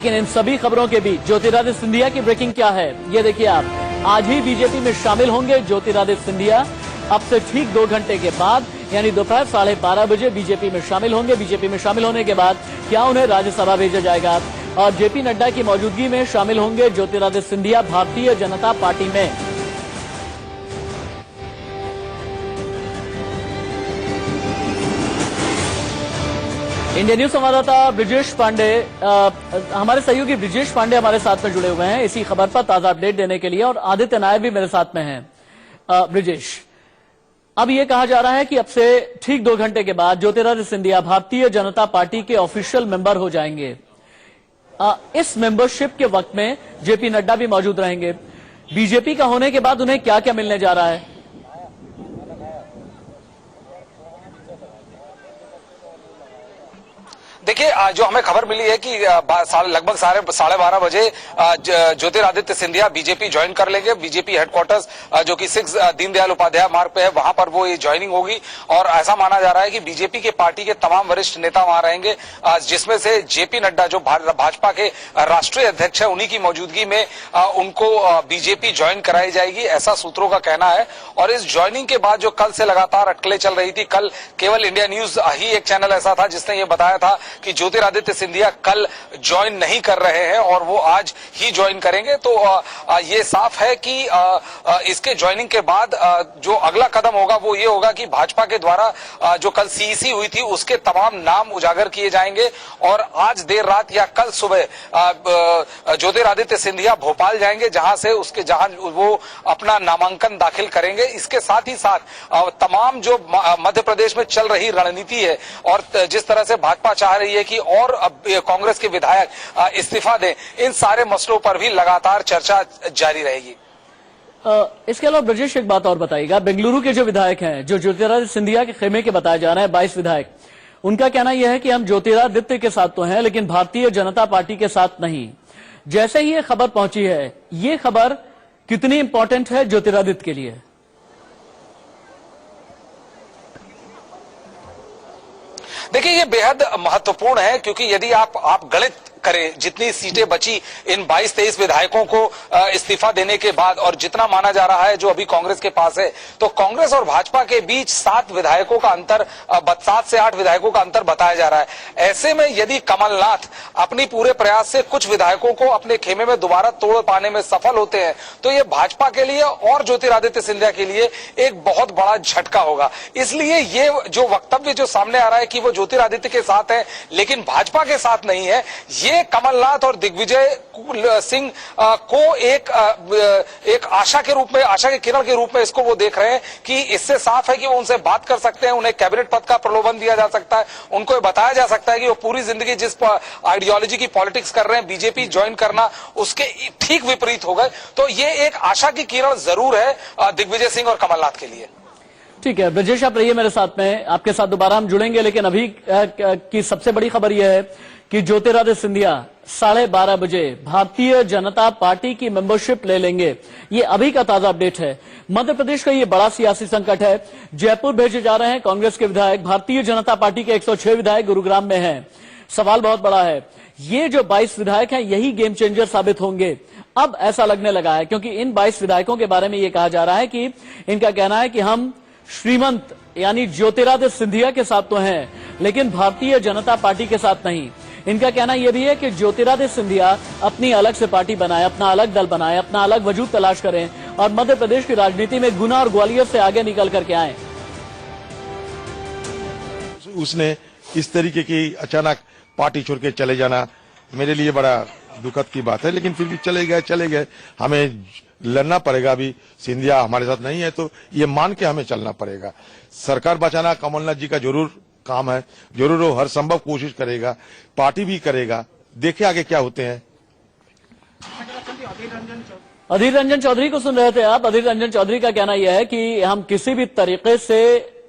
लेकिन इन सभी खबरों के बीच ज्योतिरादित्य सिंधिया की ब्रेकिंग क्या है, ये देखिए आप। आज ही बीजेपी में शामिल होंगे ज्योतिरादित्य सिंधिया। अब से ठीक 2 घंटे के बाद यानी दोपहर 12:30 बजे बीजेपी में शामिल होंगे। बीजेपी में शामिल होने के बाद क्या उन्हें राज्यसभा भेजा जाएगा और जेपी नड्डा की मौजूदगी में शामिल होंगे ज्योतिरादित्य सिंधिया भारतीय जनता पार्टी में। इंडिया न्यूज संवाददाता ब्रिजेश पांडे, हमारे सहयोगी ब्रिजेश पांडे हमारे साथ में जुड़े हुए हैं इसी खबर पर ताजा अपडेट देने के लिए, और आदित्य नायर भी मेरे साथ में हैं। ब्रिजेश, अब यह कहा जा रहा है कि अब से ठीक 2 घंटे के बाद ज्योतिरादित्य सिंधिया भारतीय जनता पार्टी के ऑफिशियल मेंबर हो जाएंगे। इस मेंबरशिप के वक्त में जेपी नड्डा भी मौजूद रहेंगे। बीजेपी का होने के बाद उन्हें क्या क्या मिलने जा रहा है? देखिए, जो हमें खबर मिली है कि लगभग 12:30 बजे ज्योतिरादित्य सिंधिया बीजेपी ज्वाइन कर लेंगे। बीजेपी हेडक्वार्टर्स जो कि 6 दीनदयाल उपाध्याय मार्ग पे है, वहां पर वो ये ज्वाइनिंग होगी। और ऐसा माना जा रहा है कि बीजेपी के पार्टी के तमाम वरिष्ठ नेता वहां रहेंगे, जिसमें से जेपी नड्डा जो भाजपा के राष्ट्रीय अध्यक्ष है, उन्हीं की मौजूदगी में उनको बीजेपी ज्वाइन कराई जाएगी, ऐसा सूत्रों का कहना है। और इस ज्वाइनिंग के बाद जो कल से लगातार अटकलें चल रही थी, कल केवल इंडिया न्यूज ही एक चैनल ऐसा था जिसने ये बताया था कि ज्योतिरादित्य सिंधिया कल ज्वाइन नहीं कर रहे हैं और वो आज ही ज्वाइन करेंगे। तो ये साफ है कि इसके ज्वाइनिंग के बाद जो अगला कदम होगा वो ये होगा कि भाजपा के द्वारा जो कल सीईसी हुई थी उसके तमाम नाम उजागर किए जाएंगे और आज देर रात या कल सुबह ज्योतिरादित्य सिंधिया भोपाल जाएंगे, जहां वो अपना नामांकन दाखिल करेंगे। इसके साथ ही साथ तमाम जो मध्य प्रदेश में चल रही रणनीति है और जिस तरह से भाजपा चाह रही है कि और कांग्रेस के विधायक इस्तीफा दें, इन सारे मसलों पर भी लगातार चर्चा जारी रहेगी। इसके अलावा ब्रजेश एक बात और बताइएगा, बेंगलुरु के जो विधायक हैं, जो ज्योतिरादित्य सिंधिया के खेमे के बताए जा रहे हैं 22 विधायक, उनका कहना यह है कि हम ज्योतिरादित्य के साथ तो हैं लेकिन भारतीय जनता पार्टी के साथ नहीं। जैसे ही ये खबर पहुंची है, ये खबर कितनी इंपॉर्टेंट है ज्योतिरादित्य के लिए? देखिए, ये बेहद महत्वपूर्ण है क्योंकि यदि आप गणित करें, जितनी सीटें बची इन 22-23 विधायकों को इस्तीफा देने के बाद और जितना माना जा रहा है जो अभी कांग्रेस के पास है, तो कांग्रेस और भाजपा के बीच 7 विधायकों का अंतर, 7 से 8 विधायकों का अंतर बताया जा रहा है। ऐसे में यदि कमलनाथ अपनी पूरे प्रयास से कुछ विधायकों को अपने खेमे में दोबारा तोड़ पाने में सफल होते हैं तो ये भाजपा के लिए और ज्योतिरादित्य सिंधिया के लिए एक बहुत बड़ा झटका होगा। इसलिए ये जो वक्तव्य जो सामने आ रहा है कि वो ज्योतिरादित्य के साथ है लेकिन भाजपा के साथ नहीं है, ये कमलनाथ और दिग्विजय सिंह को एक आशा के रूप में, आशा के किरण के रूप में इसको वो देख रहे हैं कि इससे साफ है कि वो उनसे बात कर सकते हैं, उन्हें कैबिनेट पद का प्रलोभन दिया जा सकता है, उनको ये बताया जा सकता है कि वो पूरी जिंदगी जिस आइडियोलॉजी की पॉलिटिक्स कर रहे हैं, बीजेपी ज्वाइन करना उसके ठीक विपरीत हो गए। तो ये एक आशा की किरण जरूर है दिग्विजय सिंह और कमलनाथ के लिए। ठीक है ब्रजेश, आप रहिए मेरे साथ में, आपके साथ दोबारा हम जुड़ेंगे। लेकिन अभी की सबसे बड़ी खबर यह है कि ज्योतिरादित्य सिंधिया 12:30 बजे भारतीय जनता पार्टी की मेंबरशिप ले लेंगे। ये अभी का ताजा अपडेट है। मध्य प्रदेश का ये बड़ा सियासी संकट है। जयपुर भेजे जा रहे हैं कांग्रेस के विधायक, भारतीय जनता पार्टी के 106 विधायक गुरुग्राम में हैं। सवाल बहुत बड़ा है, ये जो 22 विधायक हैं यही गेम चेंजर साबित होंगे। अब ऐसा लगने लगा है क्योंकि इन 22 विधायकों के बारे में यह कहा जा रहा है कि इनका कहना है कि हम श्रीमंत यानी ज्योतिरादित्य सिंधिया के साथ तो हैं लेकिन भारतीय जनता पार्टी के साथ नहीं। इनका कहना यह भी है कि ज्योतिरादित्य सिंधिया अपनी अलग से पार्टी बनाए, अपना अलग दल बनाए, अपना अलग वजूद तलाश करें और मध्य प्रदेश की राजनीति में गुना और ग्वालियर से आगे निकल करके आए। उसने इस तरीके की अचानक पार्टी छोड़ के चले जाना मेरे लिए बड़ा दुखद की बात है, लेकिन फिर भी चले गए। हमें लड़ना पड़ेगा। अभी सिंधिया हमारे साथ नहीं है तो ये मान के हमें चलना पड़ेगा। सरकार बचाना कमलनाथ जी का जरूर काम है, जरूर वो हर संभव कोशिश करेगा, पार्टी भी करेगा। देखे आगे क्या होते हैं। अधीर रंजन चौधरी को सुन रहे थे आप। अधीर रंजन चौधरी का कहना यह है कि हम किसी भी तरीके से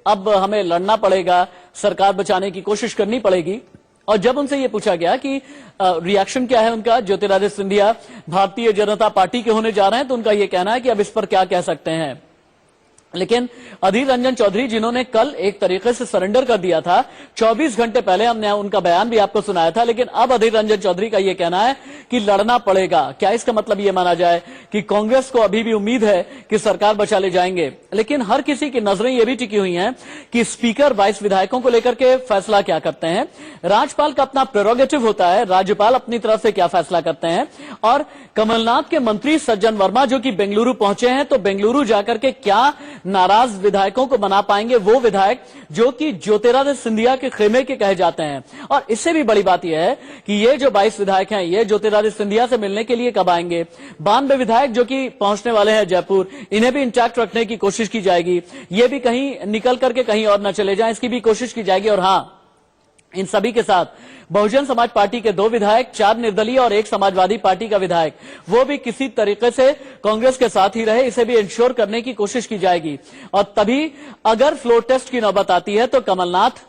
अब हमें लड़ना पड़ेगा, सरकार बचाने की कोशिश करनी पड़ेगी। और जब उनसे ये पूछा गया कि रिएक्शन क्या है उनका, ज्योतिरादित्य सिंधिया भारतीय जनता पार्टी के होने जा रहे हैं, तो उनका ये कहना है कि अब इस पर क्या कह सकते हैं। लेकिन अधीर रंजन चौधरी, जिन्होंने कल एक तरीके से सरेंडर कर दिया था, 24 घंटे पहले हमने उनका बयान भी आपको सुनाया था, लेकिन अब अधीर रंजन चौधरी का यह कहना है कि लड़ना पड़ेगा। क्या इसका मतलब यह माना जाए कि कांग्रेस को अभी भी उम्मीद है कि सरकार बचा ले जाएंगे? लेकिन हर किसी की नजरें यह भी टिकी हुई हैं कि स्पीकर 22 विधायकों को लेकर के फैसला क्या करते हैं। राज्यपाल का अपना प्रेरोगेटिव होता है, राज्यपाल अपनी तरफ से क्या फैसला करते हैं। और कमलनाथ के मंत्री सज्जन वर्मा जो कि बेंगलुरु पहुंचे हैं, तो बेंगलुरु जाकर के क्या नाराज विधायकों को मना पाएंगे वो विधायक जो कि ज्योतिरादित्य सिंधिया के खेमे के कहे जाते हैं। और इससे भी बड़ी बात यह है कि ये जो 22 विधायक हैं, ये ज्योतिरादित्य सिंधिया से मिलने के लिए कब आएंगे? 92 विधायक जो कि पहुंचने वाले हैं जयपुर, इन्हें भी इंटैक्ट रखने की कोशिश की जाएगी। ये भी कहीं निकल करके कहीं और न चले जाएं, इसकी भी कोशिश की जाएगी। और हां, इन सभी के साथ बहुजन समाज पार्टी के 2 विधायक, 4 निर्दलीय और 1 समाजवादी पार्टी का विधायक, वो भी किसी तरीके से कांग्रेस के साथ ही रहे, इसे भी इंश्योर करने की कोशिश की जाएगी। और तभी अगर फ्लोर टेस्ट की नौबत आती है तो कमलनाथ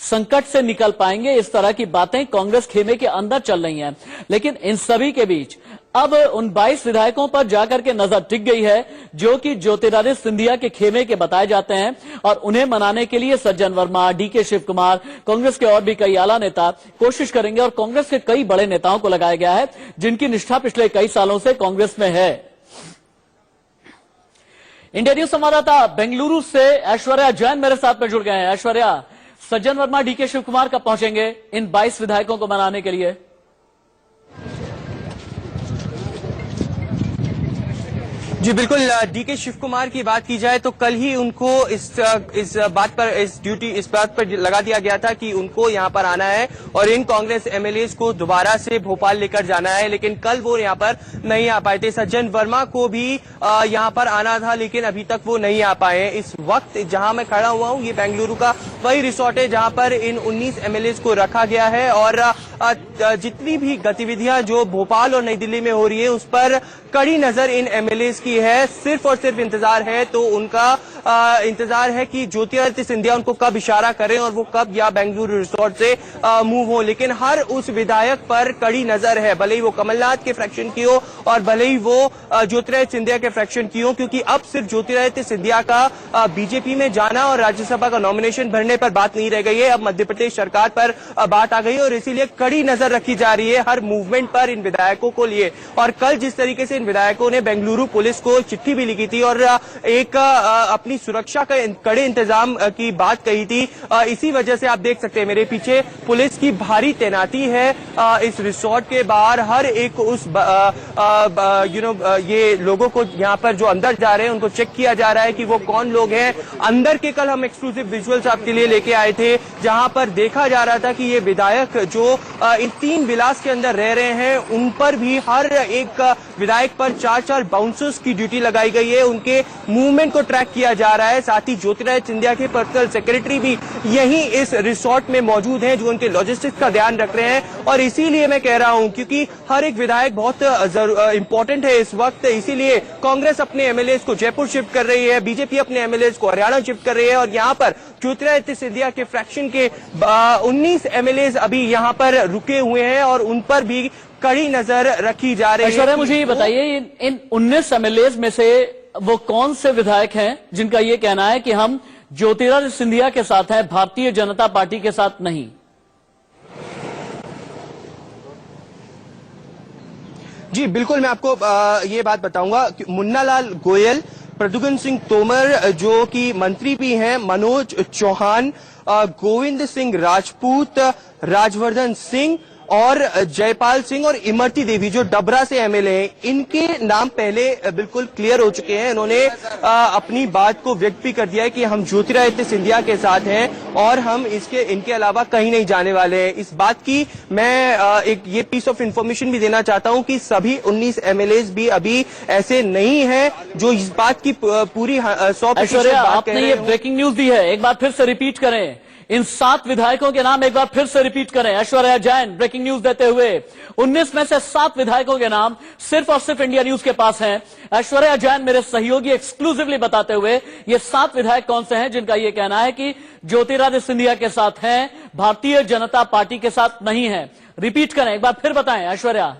संकट से निकल पाएंगे। इस तरह की बातें कांग्रेस खेमे के अंदर चल रही हैं। लेकिन इन सभी के बीच अब उन 22 विधायकों पर जाकर के नजर टिक गई है जो कि ज्योतिरादित्य सिंधिया के खेमे के बताए जाते हैं। और उन्हें मनाने के लिए सज्जन वर्मा, डीके शिव कुमार, कांग्रेस के और भी कई आला नेता कोशिश करेंगे। और कांग्रेस के कई बड़े नेताओं को लगाया गया है जिनकी निष्ठा पिछले कई सालों से कांग्रेस में है। इंडिया न्यूज संवाददाता बेंगलुरु से ऐश्वर्या जैन मेरे साथ में जुड़ गए हैं। ऐश्वर्या, सज्जन वर्मा, डीके शिव कुमार कब पहुंचेंगे इन 22 विधायकों को मनाने के लिए? जी बिल्कुल, डीके शिव कुमार की बात की जाए तो कल ही उनको इस बात पर लगा दिया गया था कि उनको यहां पर आना है और इन कांग्रेस एमएलएज को दोबारा से भोपाल लेकर जाना है। लेकिन कल वो यहां पर नहीं आ पाए थे। सज्जन वर्मा को भी यहां पर आना था, लेकिन अभी तक वो नहीं आ पाए। इस वक्त जहां मैं खड़ा हुआ हूं, ये बेंगलुरु का वही रिसोर्ट है जहां पर इन 19 एमएलएज को रखा गया है। और जितनी भी गतिविधियां जो भोपाल और नई दिल्ली में हो रही है, उस पर कड़ी नजर इन एमएलएज की है। सिर्फ और सिर्फ इंतजार है तो उनका इंतजार है कि ज्योतिरादित्य सिंधिया उनको कब इशारा करें और वो कब या बेंगलुरु रिसोर्ट से मूव हो। लेकिन हर उस विधायक पर कड़ी नजर है, भले ही वो कमलनाथ के फ्रैक्शन की हो और भले ही वो ज्योतिरादित्य सिंधिया के फ्रैक्शन की हो, क्योंकि अब सिर्फ ज्योतिरादित्य सिंधिया का बीजेपी में जाना और राज्यसभा का नॉमिनेशन भरने पर बात नहीं रह गई है। अब मध्य प्रदेश सरकार पर बात आ गई और इसीलिए कड़ी नजर रखी जा रही है हर मूवमेंट पर इन विधायकों को लिए। और कल जिस तरीके से इन विधायकों ने बेंगलुरु पुलिस को चिट्ठी भी लिखी थी और एक अपनी सुरक्षा का कड़े इंतजाम की बात कही थी, इसी वजह से आप देख सकते हैं मेरे पीछे पुलिस की भारी तैनाती है इस रिसोर्ट के बाहर। हर एक उस ये लोगों को यहाँ पर जो अंदर जा रहे हैं उनको चेक किया जा रहा है कि वो कौन लोग हैं। अंदर के कल हम एक्सक्लूसिव विजुअल्स आपके लिए लेके आए थे, जहां पर देखा जा रहा था कि ये विधायक जो इन 3 विलास के अंदर रह रहे हैं, उन पर भी हर एक विधायक पर 4-4 बाउंसर्स की ड्यूटी लगाई गई है। उनके मूवमेंट को ट्रैक किया जा रहा है। साथ ही ज्योतिरादित्य सिंधिया के पर्सनल सेक्रेटरी भी यहीं इस रिसोर्ट में मौजूद हैं जो उनके लॉजिस्टिक्स का ध्यान रख रहे हैं। और इसीलिए मैं कह रहा हूं, क्योंकि हर एक विधायक बहुत इंपॉर्टेंट है इस वक्त, इसीलिए कांग्रेस अपने एमएलए को जयपुर शिफ्ट कर रही है, बीजेपी अपने एमएलए को हरियाणा शिफ्ट कर रही है। और यहाँ पर ज्योतिरादित्य सिंधिया के फ्रैक्शन के 19 एमएलए अभी यहाँ पर रुके हुए हैं और उन पर भी कड़ी नजर रखी जा रही है। ऐश्वर्या, मुझे ये बताइए, इन 19 एमएलए में से वो कौन से विधायक हैं जिनका ये कहना है कि हम ज्योतिरादित्य सिंधिया के साथ हैं, भारतीय जनता पार्टी के साथ नहीं? जी बिल्कुल, मैं आपको ये बात बताऊंगा कि मुन्नालाल गोयल, प्रद्युम्न सिंह तोमर जो कि मंत्री भी हैं, मनोज चौहान, गोविंद सिंह राजपूत, राजवर्धन सिंह और जयपाल सिंह और इमरती देवी जो डबरा से एमएलए हैं, इनके नाम पहले बिल्कुल क्लियर हो चुके हैं। इन्होंने अपनी बात को व्यक्त भी कर दिया है कि हम ज्योतिरादित्य सिंधिया के साथ हैं और हम इनके अलावा कहीं नहीं जाने वाले हैं। इस बात की मैं एक ये पीस ऑफ इंफॉर्मेशन भी देना चाहता हूं कि सभी 19 एमएलए भी अभी ऐसे नहीं हैं जो इस बात की पूरी 100% आपने ये ब्रेकिंग न्यूज दी है, एक बार फिर से रिपीट करें। इन 7 विधायकों के नाम एक बार फिर से रिपीट करें। ऐश्वर्या जैन ब्रेकिंग न्यूज देते हुए 19 में से 7 विधायकों के नाम सिर्फ और सिर्फ इंडिया न्यूज के पास हैं। ऐश्वर्या जैन मेरे सहयोगी एक्सक्लूसिवली बताते हुए ये 7 विधायक कौन से हैं जिनका ये कहना है कि ज्योतिरादित्य सिंधिया के साथ हैं, भारतीय जनता पार्टी के साथ नहीं है। रिपीट करें, एक बार फिर बताएं ऐश्वर्या।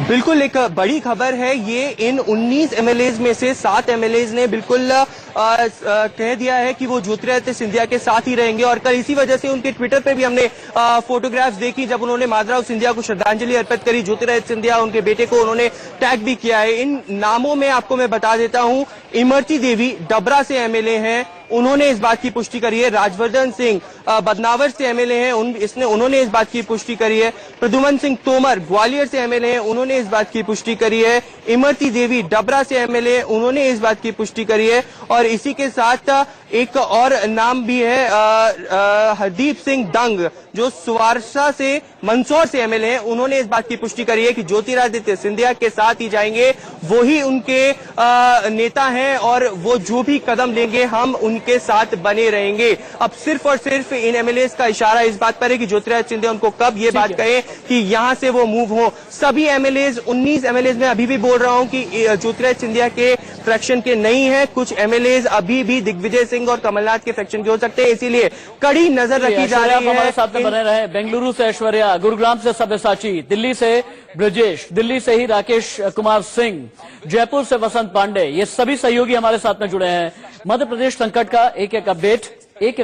बिल्कुल एक बड़ी खबर है ये। इन 19 एमएलएज में से 7 एमएलएज ने बिल्कुल कह दिया है कि वो ज्योतिरादित्य सिंधिया के साथ ही रहेंगे। और कल इसी वजह से उनके ट्विटर पे भी हमने फोटोग्राफ्स देखी जब उन्होंने माधवराव सिंधिया को श्रद्धांजलि अर्पित करी। ज्योतिरादित्य सिंधिया उनके बेटे को उन्होंने टैग भी किया है। इन नामों में आपको मैं बता देता हूं, इमरती देवी डबरा से एमएलए हैं, उन्होंने इस बात की पुष्टि करी है। राजवर्धन सिंह बदनावर से एमएलए हैं, उन्होंने इस बात की पुष्टि करी है। प्रद्युमन सिंह तोमर ग्वालियर से एमएलए हैं, उन्होंने इस बात की पुष्टि करी है। इमरती देवी डबरा से एमएलए, उन्होंने इस बात की पुष्टि करी है। और इसी के साथ एक और नाम भी है, हरदीप सिंह दंग जो सुवारसा से मंदसौर से एमएलए हैं, उन्होंने इस बात की पुष्टि करी है कि ज्योतिरादित्य सिंधिया के साथ ही जाएंगे, वो ही उनके नेता हैं और वो जो भी कदम लेंगे हम उनके साथ बने रहेंगे। अब सिर्फ और सिर्फ इन एमएलए का इशारा इस बात पर है कि ज्योतिरादित्य सिंधिया उनको कब ये बात कहे कि यहां से वो मूव हो। सभी एमएलए 19 एमएलए में अभी भी बोल रहा हूं कि ज्योतिरादित्य सिंधिया के फ्रैक्शन के नहीं है, कुछ एमएलए अभी भी दिग्विजय सिंह और कमलनाथ के फ्रैक्शन के हो सकते हैं, इसीलिए कड़ी नजर रखी जा रही है। हमारे साथ में बने रहे। बेंगलुरु से ऐश्वर्या, गुरुग्राम से सब्यसाची, दिल्ली से ब्रजेश, दिल्ली से ही राकेश कुमार सिंह, जयपुर से वसंत पांडे, ये सभी सहयोगी हमारे साथ में जुड़े हैं। मध्य प्रदेश संकट का एक एक अपडेट, एक